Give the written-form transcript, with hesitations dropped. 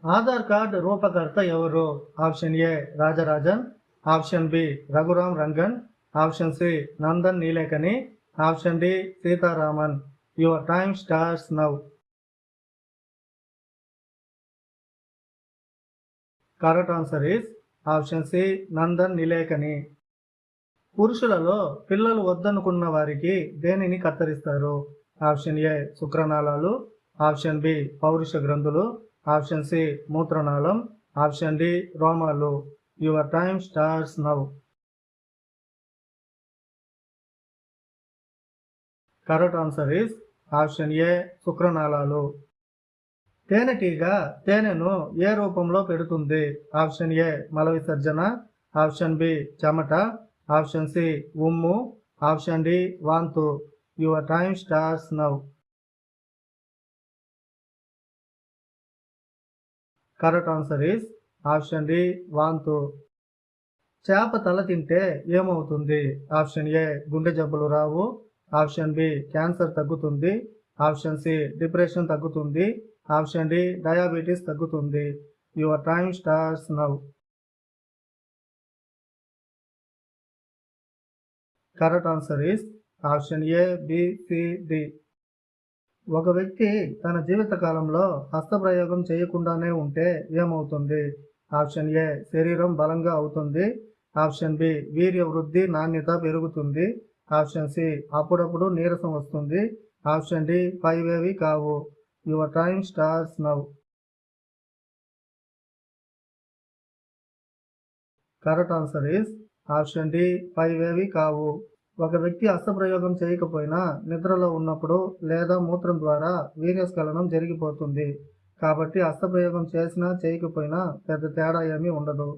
Aadhaar card రూపకర్త ఎవరు? Option A Rajarajan, option B Raghuram Rangan, option C Nandan Nilekani, option D Sitaraman. Your time starts now. Correct answer is option C Nandan Nilekani. పురుషులలో పిల్లలు వద్దనుకున్న వారికి దేనిని కత్తిరిస్తారు? ఆప్షన్ ఏ శుక్రనాళాలు, ఆప్షన్ బి పౌరుష గ్రంథులు, ఆప్షన్ సి మూత్రనాళం, ఆప్షన్ డి రోమాలు. Your time starts now. Correct answer is option A శుక్రనాళాలు. తేనెటీగ తేనెను ఏ రూపంలో పెడుతుంది? ఆప్షన్ ఏ మల విసర్జన, ఆప్షన్ బి చెమట, ఆప్షన్ సి ఉమ్ము, ఆప్షన్ డి వాంతు. Your time starts now. Correct answer is option D వాంతు. చేప తల తింటే ఏమవుతుంది? ఆప్షన్ ఏ గుండె జబ్బులు రావు, ఆప్షన్ బి క్యాన్సర్ తగ్గుతుంది, ఆప్షన్ సి డిప్రెషన్ తగ్గుతుంది, ఆప్షన్ డి డయాబెటీస్ తగ్గుతుంది. Your time starts now. Correct answer is option A B C D. ఒక వ్యక్తి తన జీవిత కాలంలో హస్తప్రయోగం చేయకుండానే ఉంటే ఏమవుతుంది? ఆప్షన్ ఏ శరీరం బలంగా అవుతుంది, ఆప్షన్ బి వీర్య వృద్ధి నాణ్యత పెరుగుతుంది, ఆప్షన్ సి అప్పుడప్పుడు నీరసం వస్తుంది, ఆప్షన్ డి పైవేవి కావు. Your time starts now. Correct answer is option D పైవేవి కావు. ఒక వ్యక్తి హస్తప్రయోగం చేయకపోయినా నిద్రలో ఉన్నప్పుడు లేదా మూత్రం ద్వారా వీర్యస్ఖలనం జరిగిపోతుంది. కాబట్టి హస్తప్రయోగం చేసినా చేయకపోయినా పెద్ద తేడా ఏమీ ఉండదు.